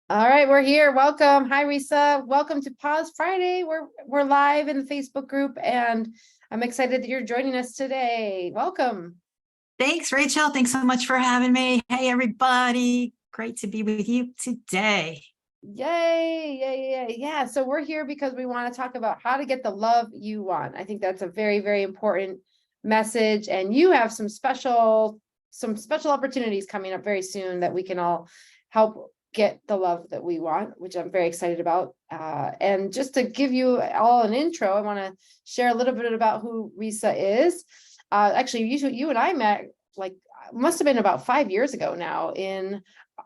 All right, we're here. Welcome. Hi, Risa. Welcome to Pause Friday. We're live in the Facebook group, and I'm excited that you're joining us today. Welcome. Thanks, Rachel. Thanks so much for having me. Hey, everybody. Great to be with you today. Yay. Yeah. So we're here because we want to talk about how to get the love you want. I think that's a very, very important message. And you have some special opportunities coming up very soon that we can all help get the love that we want, which I'm very excited about. And just to give you all an intro, I want to share a little bit about who Risa is. Actually, you and I met must have been about 5 years ago now in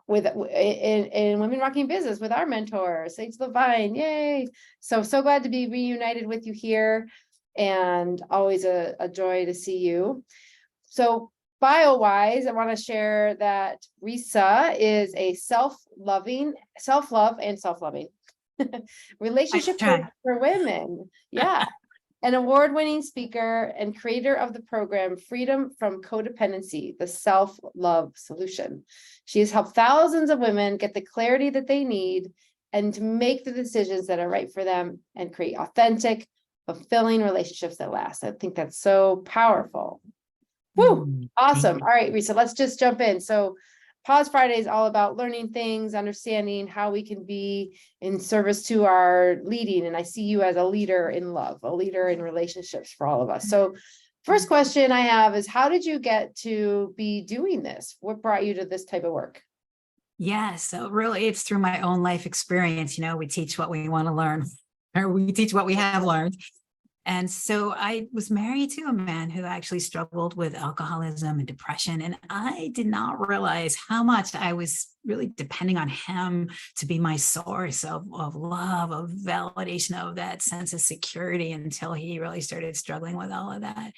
Women Rocking Business with our mentor, Sage Levine. Yay. So glad to be reunited with you here, and always a joy to see you. So bio-wise, I want to share that Risa is a self-love and self-loving relationship coach for women. Yeah. An award-winning speaker and creator of the program Freedom from Codependency, the Self-Love Solution. She has helped thousands of women get the clarity that they need and to make the decisions that are right for them and create authentic, fulfilling relationships that last. I think that's so powerful. Woo! Awesome. All right, Risa, let's just jump in. So Pause Friday is all about learning things, understanding how we can be in service to our leading. And I see you as a leader in love, a leader in relationships for all of us. So first question I have is, how did you get to be doing this? What brought you to this type of work? Yeah, so really it's through my own life experience. We teach what we want to learn, or we teach what we have learned. And so I was married to a man who actually struggled with alcoholism and depression. And I did not realize how much I was really depending on him to be my source of love, of validation, of that sense of security, until he really started struggling with all of that.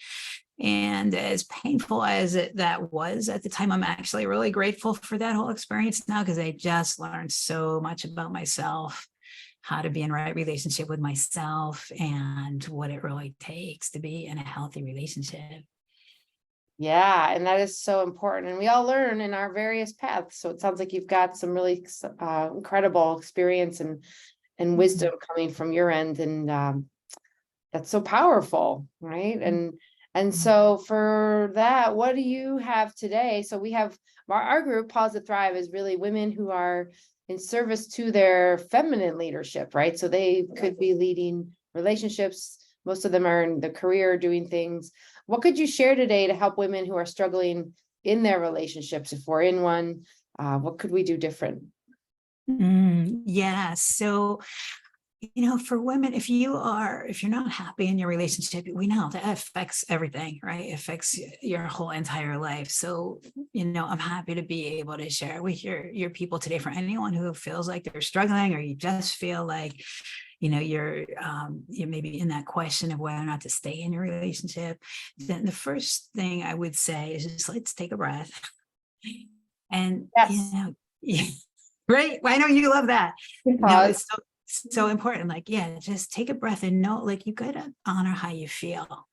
And as painful as that was at the time, I'm actually really grateful for that whole experience now, because I just learned so much about myself, how to be in right relationship with myself, and what it really takes to be in a healthy relationship. Yeah, and that is so important. And we all learn in our various paths. So it sounds like you've got some really incredible experience and wisdom coming from your end. And that's so powerful, right? And so for that, what do you have today? So we have our group, Pause to Thrive, is really women who are in service to their feminine leadership, right? So they could be leading relationships. Most of them are in the career doing things. What could you share today to help women who are struggling in their relationships? If we're in one, what could we do different? Yeah. So, for women, if you're not happy in your relationship, we know that affects everything, right? It affects your whole entire life. So, I'm happy to be able to share with your people today. For anyone who feels like they're struggling, or you just feel like, you're maybe in that question of whether or not to stay in your relationship, then the first thing I would say is just, let's take a breath. And, Yes. right. I know you love that. Pause. It's so important. Like, yeah, just take a breath and know, like, you got to honor how you feel.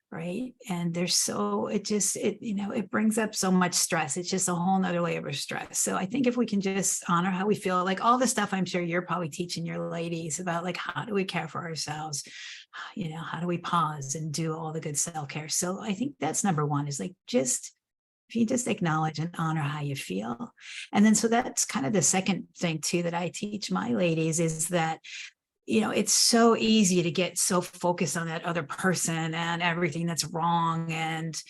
Right. And it brings up so much stress. It's just a whole nother layer of stress. So I think if we can just honor how we feel, like all the stuff I'm sure you're probably teaching your ladies about, like, how do we care for ourselves? How do we pause and do all the good self-care? So I think that's number one, is like, if you just acknowledge and honor how you feel. And then, so that's kind of the second thing too, that I teach my ladies, is that, it's so easy to get so focused on that other person and everything that's wrong, and,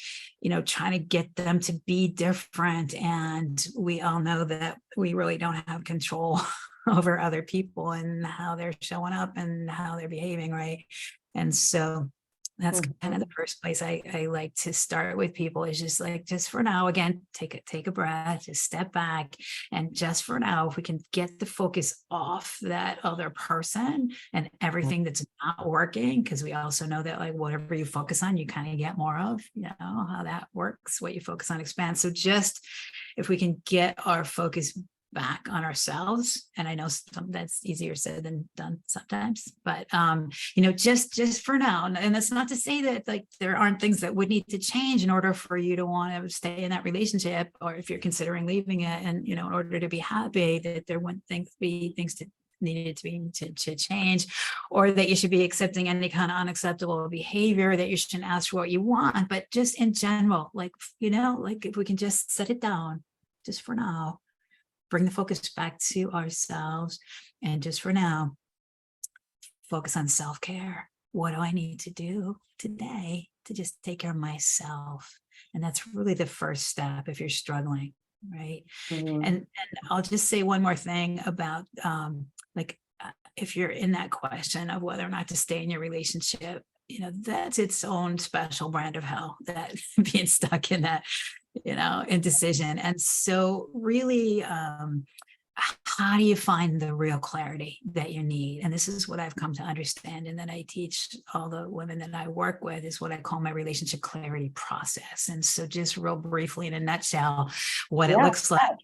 trying to get them to be different. And we all know that we really don't have control over other people and how they're showing up and how they're behaving. Right. And so that's kind of the first place I like to start with people, is just for now, again, take a breath, just step back. And just for now, if we can get the focus off that other person and everything that's not working, because we also know that, like, whatever you focus on, you kind of get more of, how that works. What you focus on expands. So just if we can get our focus back on ourselves. And I know that's easier said than done sometimes, but just for now. And that's not to say that like there aren't things that would need to change in order for you to want to stay in that relationship, or if you're considering leaving it, and in order to be happy, that there wouldn't be things to needed to be to change, or that you should be accepting any kind of unacceptable behavior, that you shouldn't ask for what you want. But just in general, like if we can just set it down just for now, bring the focus back to ourselves, and just for now focus on self-care. What do I need to do today to just take care of myself? And that's really the first step if you're struggling, right? And I'll just say one more thing about if you're in that question of whether or not to stay in your relationship, that's its own special brand of hell, that being stuck in that, indecision. And so really, how do you find the real clarity that you need? And this is what I've come to understand, and that I teach all the women that I work with, is what I call my relationship clarity process. And so just real briefly, in a nutshell, what it looks like,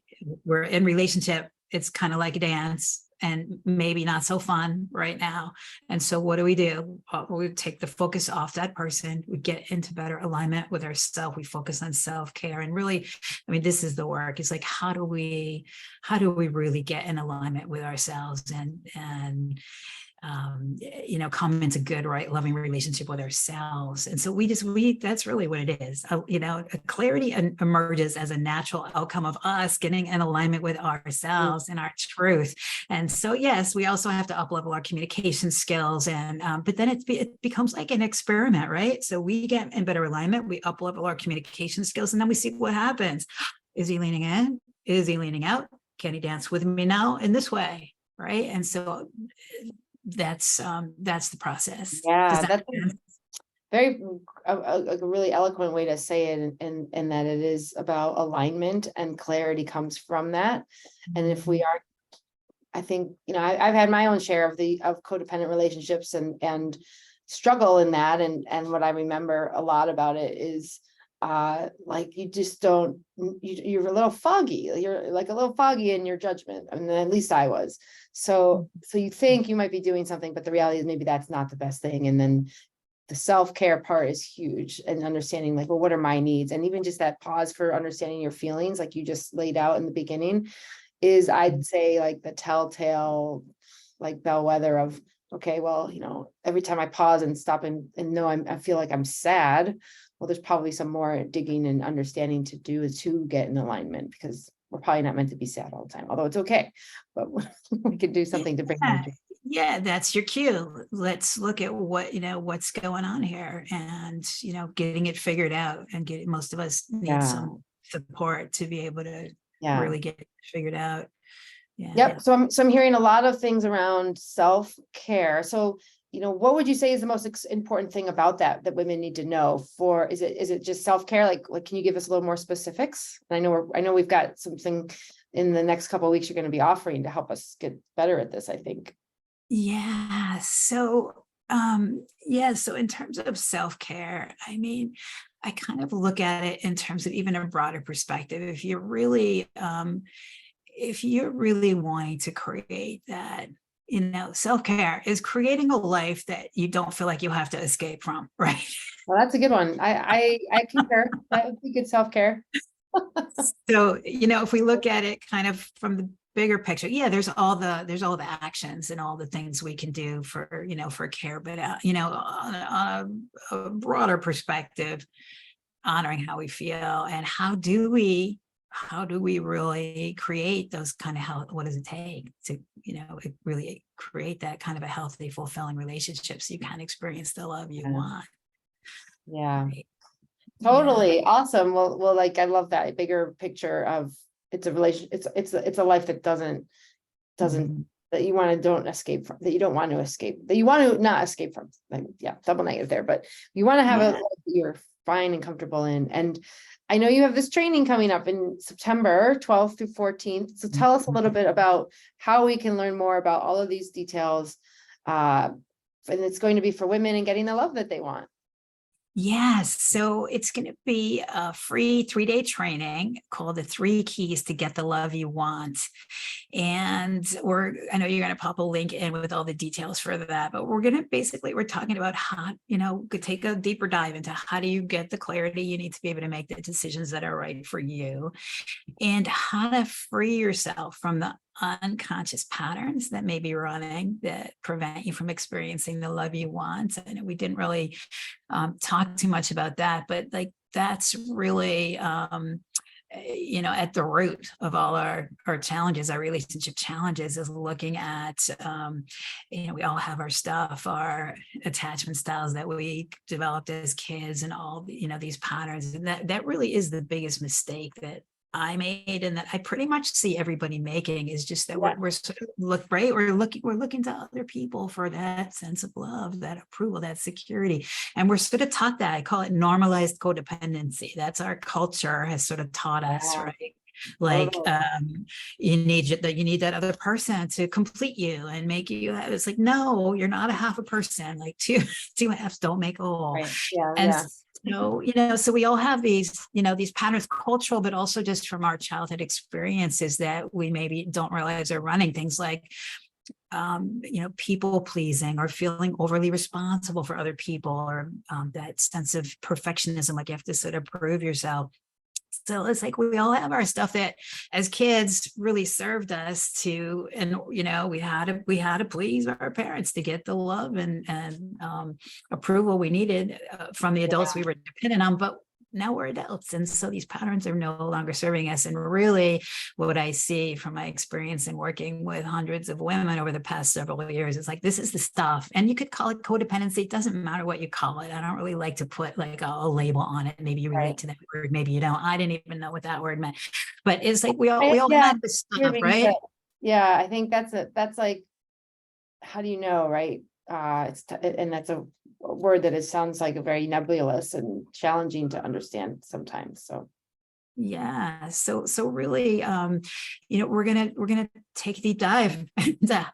we're in relationship, it's kind of like a dance, and maybe not so fun right now. And so what do? We take the focus off that person. We get into better alignment with ourselves. We focus on self-care. And really, this is the work. It's like, how do we really get in alignment with ourselves and come into good, right, loving relationship with ourselves. And so that's really what it is. Clarity emerges as a natural outcome of us getting in alignment with ourselves and our truth. And so, yes, we also have to up-level our communication skills, and but then it becomes like an experiment, right? So we get in better alignment, we up-level our communication skills, and then we see what happens. Is he leaning in? Is he leaning out? Can he dance with me now in this way? Right. And so that's the process. Yeah, that's a really eloquent way to say it, and that it is about alignment, and clarity comes from that. And if we are, I think, I've had my own share of codependent relationships and struggle in that, and what I remember a lot about it is you just don't, you're a little foggy. You're like a little foggy in your judgment. At least I was. So you think you might be doing something, but the reality is maybe that's not the best thing. And then the self-care part is huge, and understanding what are my needs? And even just that pause for understanding your feelings, like you just laid out in the beginning, is, I'd say, the telltale, bellwether of, okay, well, every time I pause and stop and know I feel like I'm sad, well, there's probably some more digging and understanding to do to get in alignment, because we're probably not meant to be sad all the time, although it's okay, but we could do something to bring them to. Yeah, that's your cue. Let's look at what's going on here, and getting it figured out, and most of us need some support to be able to really get it figured out. Yep. So I'm hearing a lot of things around self-care. So what would you say is the most important thing about that women need to know? Is it just self-care? Like can you give us a little more specifics? And I know we've got something in the next couple of weeks you're going to be offering to help us get better at this, I think. Yeah. So so in terms of self-care, I kind of look at it in terms of even a broader perspective. If you're really wanting to create that, self-care is creating a life that you don't feel like you have to escape from, right? Well, that's a good one. I concur. That would be good self-care. So, if we look at it kind of from the bigger picture, there's all the actions and all the things we can do for care, but on a broader perspective, honoring how we feel, and how do we really create those kind of health? What does it take to, really create that kind of a healthy, fulfilling relationship, so you can experience the love you want? Yeah. Right? Totally. Awesome. Well, I love that bigger picture of it's a relation. It's a life that doesn't that you don't escape from, that you don't want to escape, that you want to not escape from. Double negative there, but you want to have a life that you're fine and comfortable in. And I know you have this training coming up in September 12th through 14th. So tell us a little bit about how we can learn more about all of these details. And it's going to be for women and getting the love that they want. Yes, so it's going to be a free 3-day training called the 3 Keys to Get the Love You Want. And I know you're going to pop a link in with all the details for that, but we're talking about how, could take a deeper dive into how do you get the clarity you need to be able to make the decisions that are right for you, and how to free yourself from the unconscious patterns that may be running that prevent you from experiencing the love you want. And we didn't really talk too much about that, but like that's really at the root of all our challenges, our relationship challenges, is looking at we all have our stuff, our attachment styles that we developed as kids, and all these patterns. And that really is the biggest mistake that I made, and that I pretty much see everybody making, is just that we're sort of we're looking to other people for that sense of love, that approval, that security. And we're sort of taught that. I call it normalized codependency. That's our culture has sort of taught us, right? Like you need that other person to complete you and make you. It's like, no, you're not a half a person. Like two halves don't make a whole. Right. Yeah. And Yeah. so we all have these patterns, cultural, but also just from our childhood experiences that we maybe don't realize are running, things like people pleasing, or feeling overly responsible for other people, or that sense of perfectionism, like you have to sort of prove yourself. So it's like we all have our stuff that as kids really served us to, and we had to please our parents to get the love and approval we needed from the adults we were dependent on. But now we're adults, and so these patterns are no longer serving us. And really what I see from my experience in working with hundreds of women over the past several years, it's like, this is the stuff. And you could call it codependency. It doesn't matter what you call it. I don't really like to put like a label on it. Maybe you relate to that word, maybe you don't. I didn't even know what that word meant, but it's like we all have this stuff, right? Yeah, I think that's like, how do you know, right? And that's a word that sounds like a very nebulous and challenging to understand sometimes. So yeah, so really we're gonna take a deep dive into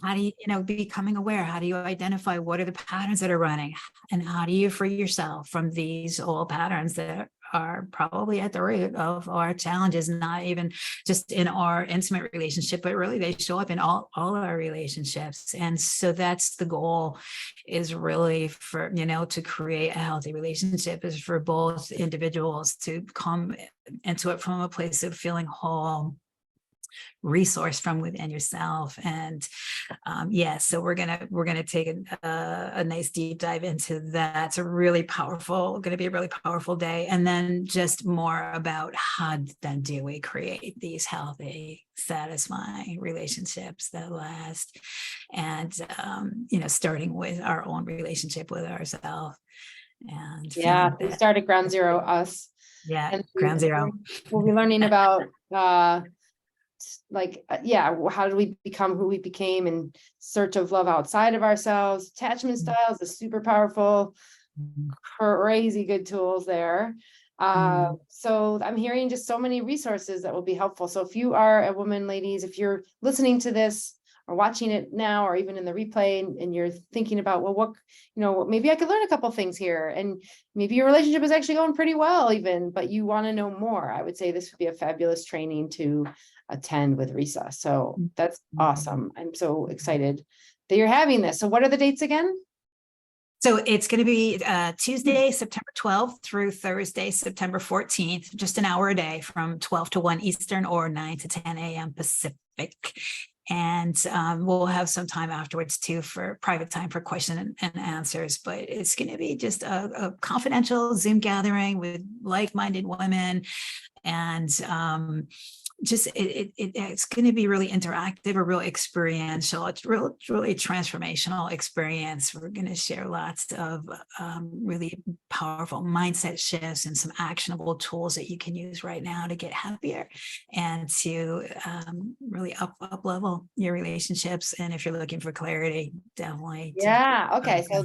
how do you becoming aware, how do you identify what are the patterns that are running, and how do you free yourself from these old patterns that are probably at the root of our challenges, not even just in our intimate relationship, but really they show up in all our relationships. And so that's the goal, is really for to create a healthy relationship, is for both individuals to come into it from a place of feeling whole, resource from within yourself. And so we're gonna take a nice deep dive into that. It's going to be a really powerful day. And then just more about how then do we create these healthy, satisfying relationships that last, and starting with our own relationship with ourselves. And we started ground zero, us. And ground zero. We'll be learning about how do we become who we became in search of love outside of ourselves. Attachment styles is super powerful, crazy good tools there. So I'm hearing just so many resources that will be helpful. So if you are a woman, ladies, if you're listening to this or watching it now, or even in the replay, and you're thinking about, well, what, maybe I could learn a couple things here, and maybe your relationship is actually going pretty well even, but you want to know more, I would say this would be a fabulous training to attend with Risa. So that's awesome. I'm so excited that you're having this. So what are the dates again? So it's going to be Tuesday, September 12th through Thursday, September 14th, just an hour a day from 12 to 1 Eastern, or 9 to 10 a.m. Pacific. And we'll have some time afterwards too, for private time for question and answers. But it's going to be just a confidential Zoom gathering with like-minded women. And it's going to be really interactive, a real experiential. It's really transformational experience. We're going to share lots of really powerful mindset shifts and some actionable tools that you can use right now to get happier and to really up level your relationships. And if you're looking for clarity, definitely. Okay. So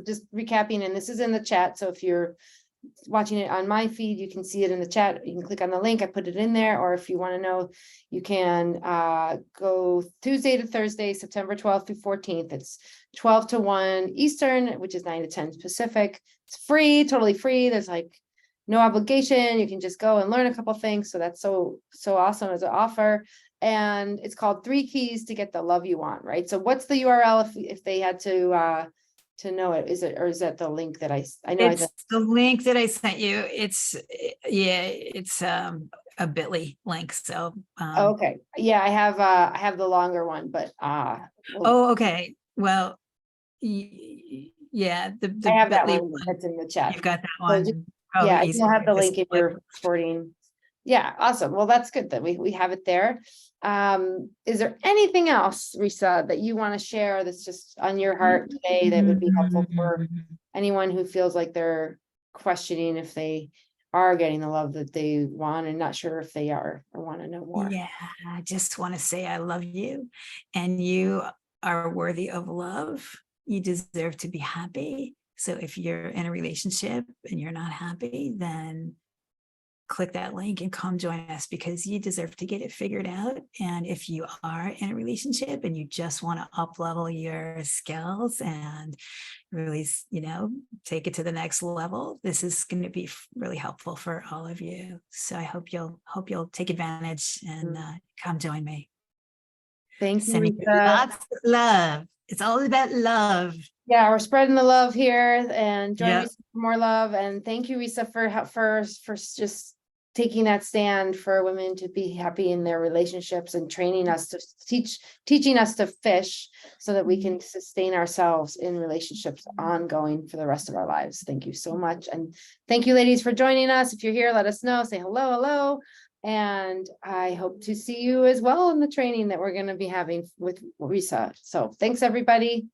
just recapping, and this is in the chat. So if you're watching it on my feed, you can see it in the chat. You can click on the link. I put it in there. Or if you want to know, you can go Tuesday to Thursday, September 12th through 14th. It's 12 to 1 Eastern, which is 9 to 10 Pacific. It's free, totally free. There's like no obligation. You can just go and learn a couple things. So that's so awesome as an offer. And it's called 3 Keys to Get the Love You Want, right? So what's the URL if they had to know it? Is it, or is that the link that I know? It's the link that I sent you. It's a bit.ly link. So Okay, yeah, I have the longer one, but oh, okay. Well, yeah, the I have that bit.ly one one. that's in the chat. You've got that So one. yeah, Probably you'll have easier the just link in click. your recording. Yeah, awesome. Well, that's good that we have it there. Is there anything else, Risa, that you want to share that's just on your heart today that would be helpful for anyone who feels like they're questioning if they are getting the love that they want and not sure if they are or want to know more? Yeah, I just want to say I love you, and you are worthy of love. You deserve to be happy. So if you're in a relationship and you're not happy, then click that link and come join us, because you deserve to get it figured out. And if you are in a relationship and you just want to up level your skills and really, take it to the next level, this is going to be really helpful for all of you. So I hope you'll take advantage and come join me. Thank you, Sending you Risa. lots of love. It's all about love. Yeah, we're spreading the love here, and join Yeah. Risa for more love. And thank you, Risa, for just taking that stand for women to be happy in their relationships and training us to teaching us to fish so that we can sustain ourselves in relationships ongoing for the rest of our lives. Thank you so much. And thank you, ladies, for joining us. If you're here, let us know, say hello. And I hope to see you as well in the training that we're going to be having with Risa. So thanks, everybody.